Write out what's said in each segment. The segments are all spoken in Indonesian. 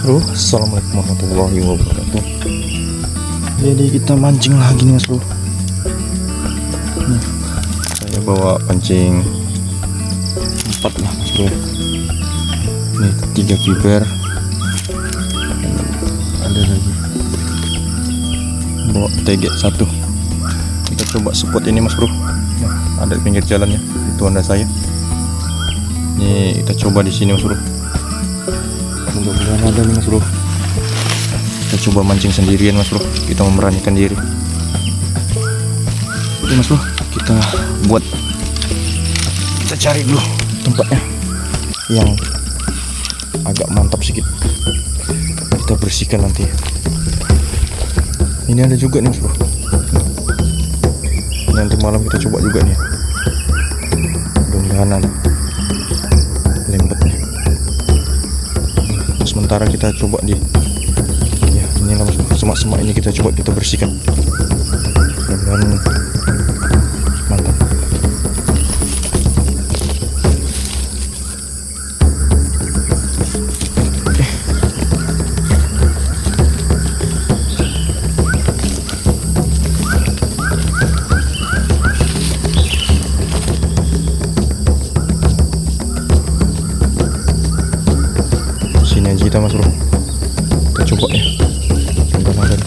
Bro, assalamualaikum warahmatullahi wabarakatuh. Jadi kita mancing lagi nih mas bro. Nih, saya bawa pancing 4 lah mas bro. Nih 3 piber. Ada lagi. Bawa TG 1. Kita coba spot ini mas bro. Nah, ada di pinggir jalannya. Itu Honda saya. Nih kita coba di sini mas bro. Mudah-mudahan ada nih mas bro. Kita coba mancing sendirian mas bro. Kita memberanikan diri. Oke mas bro, kita buat, kita cari dulu tempatnya yang agak mantap sedikit. Kita bersihkan nanti. Ini ada juga nih mas bro. Nanti malam kita coba juga nih. Mudah-mudahan ada lembetnya. Sementara kita coba di inilah mas, semak-semak ini kita coba kita bersihkan. Mudah-mudahan mantap. Sini aja kita mas bro. Kita coba ya. Mudah-mudahan ada.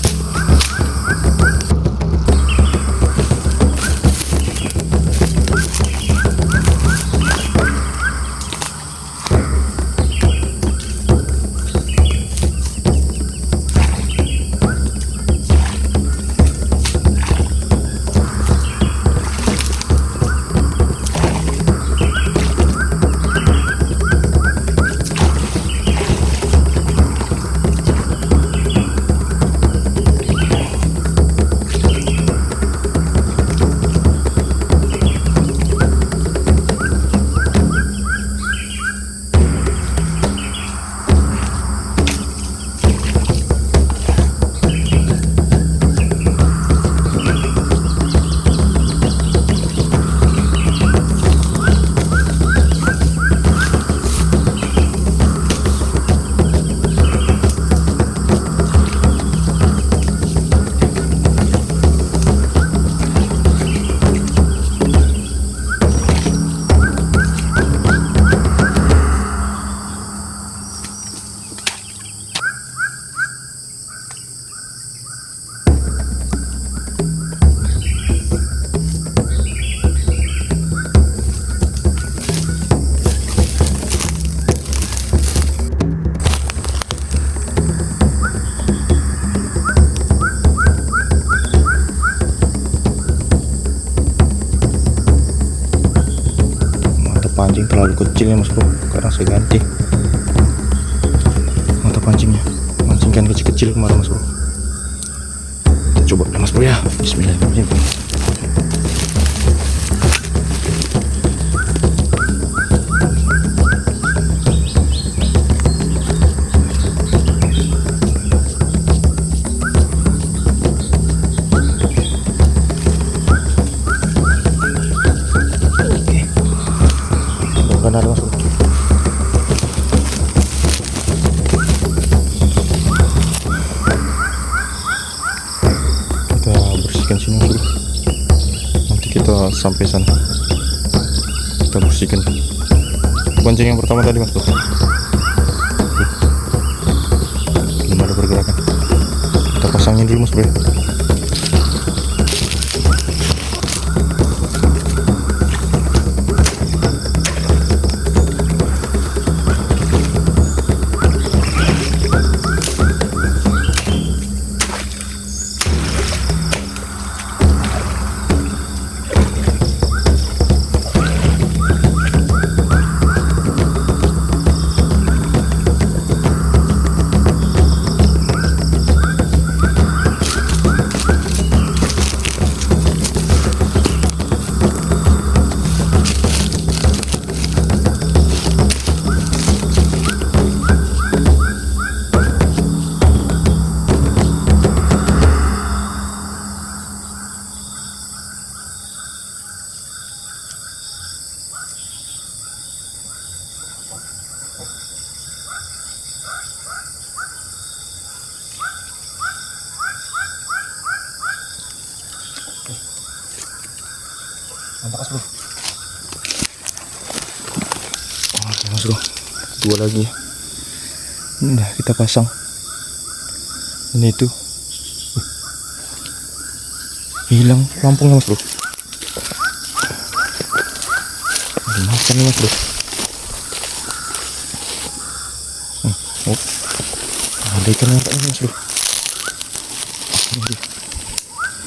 Pancing terlalu kecil ya mas bro, sekarang saya ganti mata pancingnya, mancingkan kecil-kecil kemarin mas bro. Kita coba ya mas bro ya. Bismillahirrahmanirrahim. Benar mas bro. Kita bersihkan sini mas bro. Nanti kita sampai sana kita bersihkan. Pancing yang pertama tadi mas bro, belum ada pergerakan. Kita pasangin dulu mas bro. Mantap mas bro. Oke mas bro, 2 lagi ya. Ini dah kita pasang. Ini itu hilang lampungnya mas bro. Dimakan nih mas bro. Oh, ada ikan yang mas bro.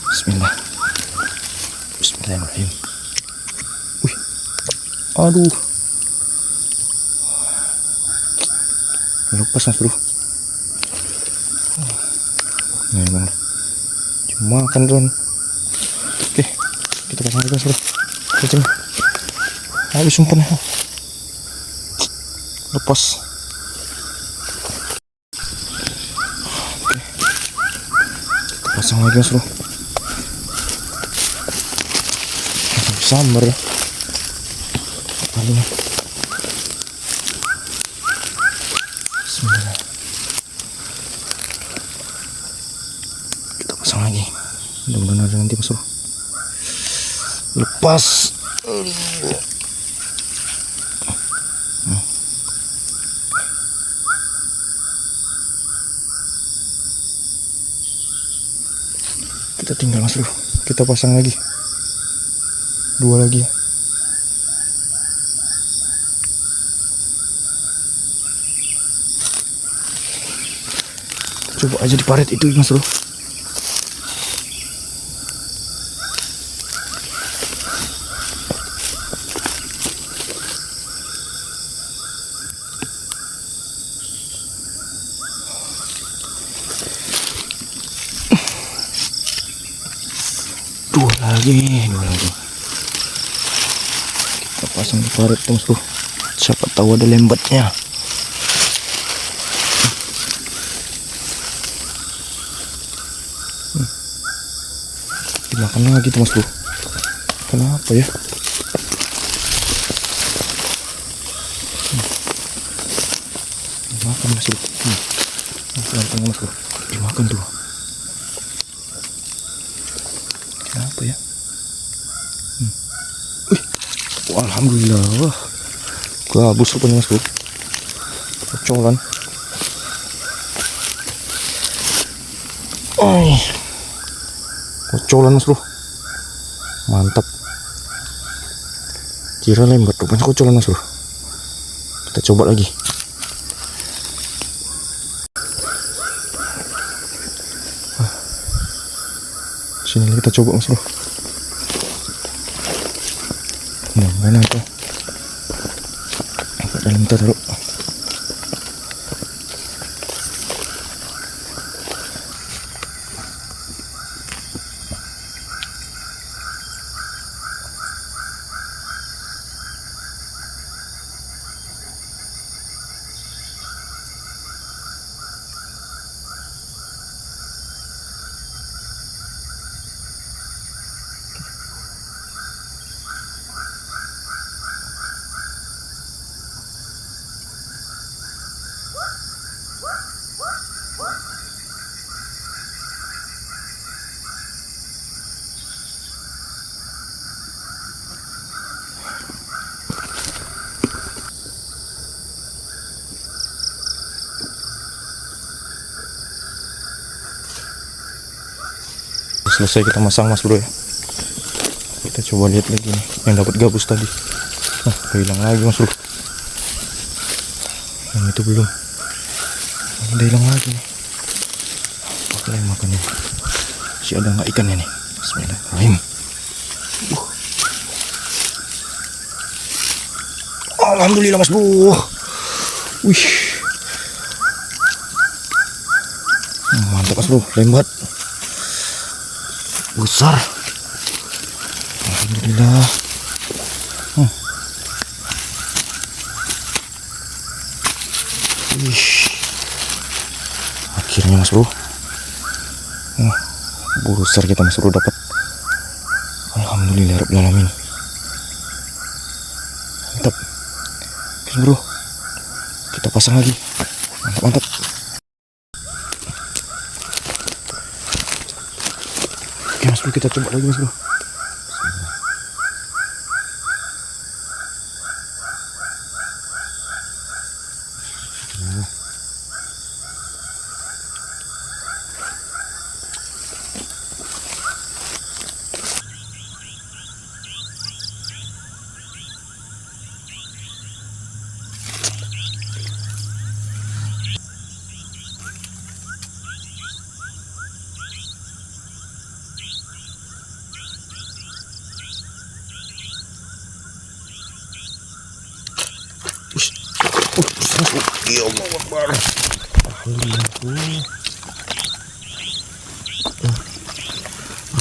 Bismillah. Bismillahirrahmanirrahim. Wih, aduh, lepas mas bro. Nah, emang cuma makan tuan. Oke, kita pasang lagi mas bro. Kenceng. Habis umpannya. Lepas. Oke, kita pasang lagi mas bro. Sambar ya. Palingnya. Bismillah. Kita pasang lagi. Mudah-mudahan ada nanti mas bro. Lepas. Kita tinggal mas bro. Kita pasang lagi. 2 lagi. Coba aja di paret itu mas bro. Dua lagi. Kita pasang di paret mas bro. Siapa tahu ada lembatnya. Dimakan lagi tuh mas bro. Kenapa ya? Dimakan mas bro. Lampungnya mas bro. Dimakan tuh. Kenapa ya? Wih, wah, alhamdulillah. Gabus rupanya mas bro. Kocolan. Kocolan mas bro. Mantap. Kira lembat, rupanya kocolan mas bro. Kita coba lagi. Sini kita coba mas bro. Mudah-mudahan ada. Apa dalam taruh. Selesai kita masang mas bro ya. Kita coba lihat lagi nih yang dapat gabus tadi. Hilang lagi mas bro. Yang itu belum. Udah hilang lagi nih. Apa yang makannya? Si ada nggak ikannya nih? Bismillahirrahmanirrahim. Alhamdulillah mas bro. Wih. Mantap mas bro, lembat. Besar. Alhamdulillah. Akhirnya mas bro. Besar kita mas bro dapat. Alhamdulillah rabbil alamin. Mantap. Oke bro. Kita pasang lagi. Mantap. Oke mas bro, kita coba lagi mas bro. Mas bro. Ya Allah Akbar. Alhamdulillah bro.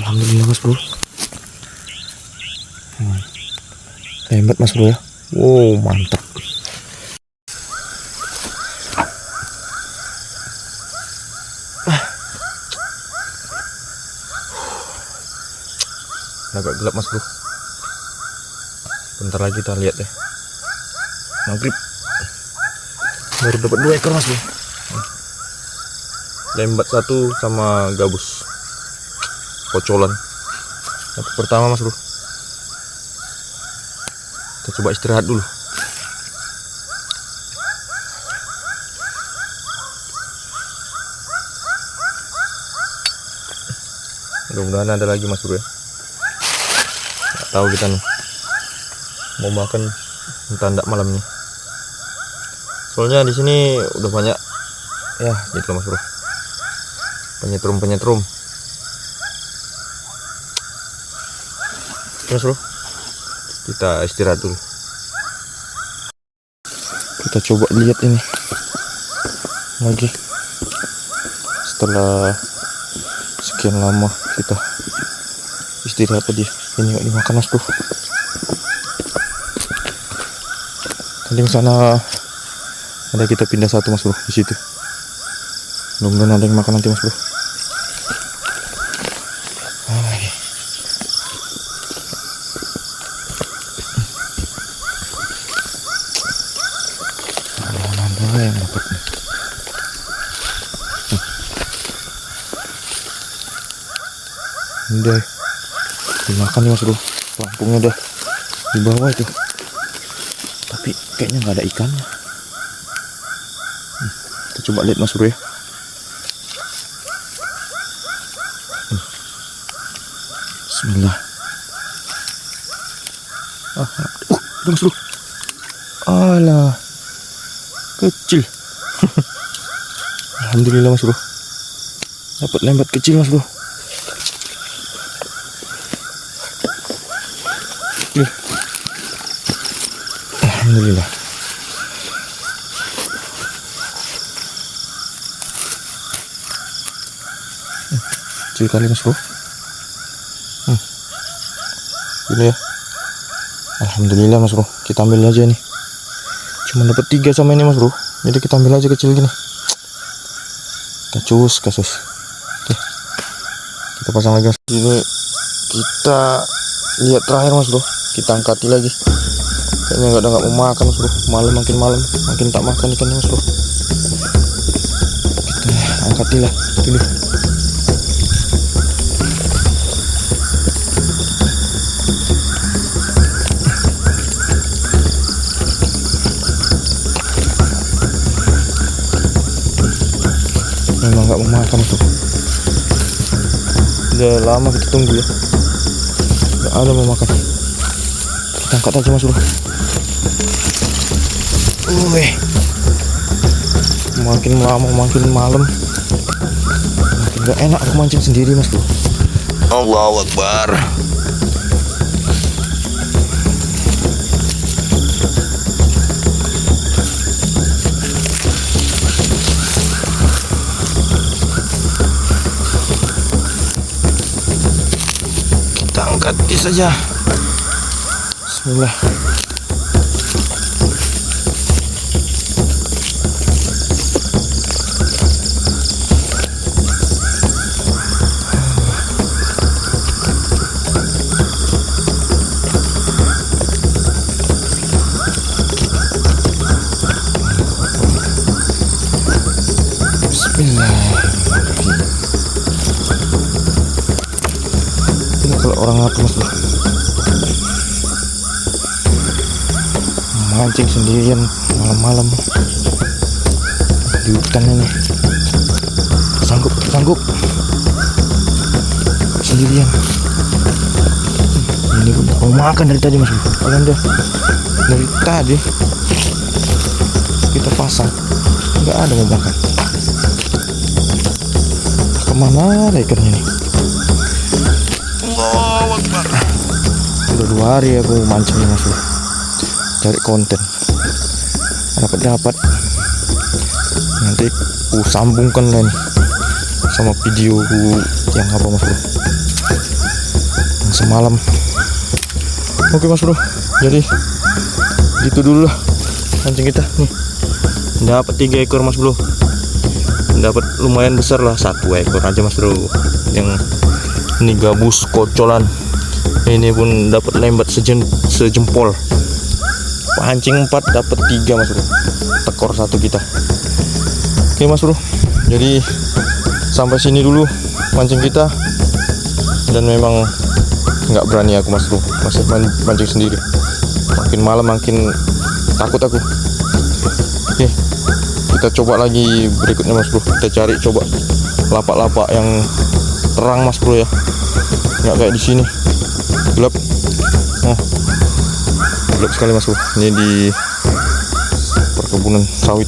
Alhamdulillah mas bro. Hebat mas bro ya. Wow mantap. Agak gelap mas bro. Bentar lagi kita lihat deh. Maghrib. Baru dapat 2 ekor mas bro. Lembat 1 sama gabus. Kocolan. Yang pertama mas bro. Kita coba istirahat dulu. Mudah-mudahan ada lagi mas bro ya. Gak tahu kita nih mau makan entah enggak malam nih. Soalnya di sini udah banyak ya gitu mas bro. Penyetrum. Mas bro, kita istirahat dulu. Kita coba lihat ini lagi setelah sekian lama kita istirahat tadi. Ini nggak dimakan mas bro. Tadi ke sana ada kita pindah 1 mas bro di situ. Mudah-mudahan ada yang makan nanti mas bro. Mana yang dapat nih? Udah dimakan nih mas bro. Pelampungnya udah di bawah itu. Tapi kayaknya nggak ada ikannya. Kita coba lihat mas bro ya. Bismillah. Ada mas bro. Alah, kecil. Alhamdulillah mas bro. Dapat lembat kecil mas bro. Alhamdulillah. Kecil kali mas bro. Ini ya. Alhamdulillah mas bro. Kita ambil aja nih. Cuma dapat 3 sama ini mas bro. Jadi kita ambil aja kecil gini. Kasus. Oke. Kita pasang lagi mas. Ini kita lihat terakhir mas bro. Kita angkati lagi. Kayaknya nggak mau makan mas bro. Makin malam makin tak makan ikannya mas bro. Kita angkatilah dulu. Memang nggak mau makan mas bro. Udah lama kita tunggu ya. Nggak ada mau makan. Kita angkat aja mas bro. Makin lama makin malam makin gak enak aku mancing sendiri mas bro. Allahu Akbar. Kita angkat saja. Bismillah. Ini kalau orang ngatur mas bro, mancing sendirian malam-malam di hutan ini, sanggup sendirian. Ini pun mau makan dari tadi mas bro. Kalian udah dari tadi kita pasang nggak ada mau makan. Kemana ada ikannya nih? Allahu Akbar. Udah 2 hari aku mancing mas bro, cari konten, dapat Nanti aku sambungkan lah nih sama video yang apa mas bro, yang semalam. Oke mas bro, jadi gitu dulu lah mancing kita nih. Dapat 3 ekor mas bro, dapat lumayan besar lah, 1 ekor aja mas bro. Yang ini gabus kocolan, ini pun dapat lembat sejempol. Pancing 4 dapat 3 mas bro, tekor 1 kita. Oke mas bro, jadi sampai sini dulu mancing kita. Dan memang nggak berani aku mas bro, masih mancing sendiri. Makin malam makin takut aku. Oke, kita coba lagi berikutnya mas bro. Kita cari coba lapak-lapak yang terang mas bro ya, nggak kayak di sini gelap. Gelap sekali mas bro. Ini di perkebunan sawit,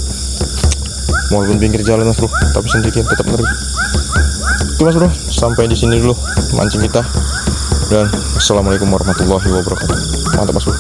walaupun pinggir jalan mas bro, tapi sendirian tetap ngeri. Oke mas bro, sampai di sini dulu mancing kita. Dan assalamualaikum warahmatullahi wabarakatuh. Mantap mas bro.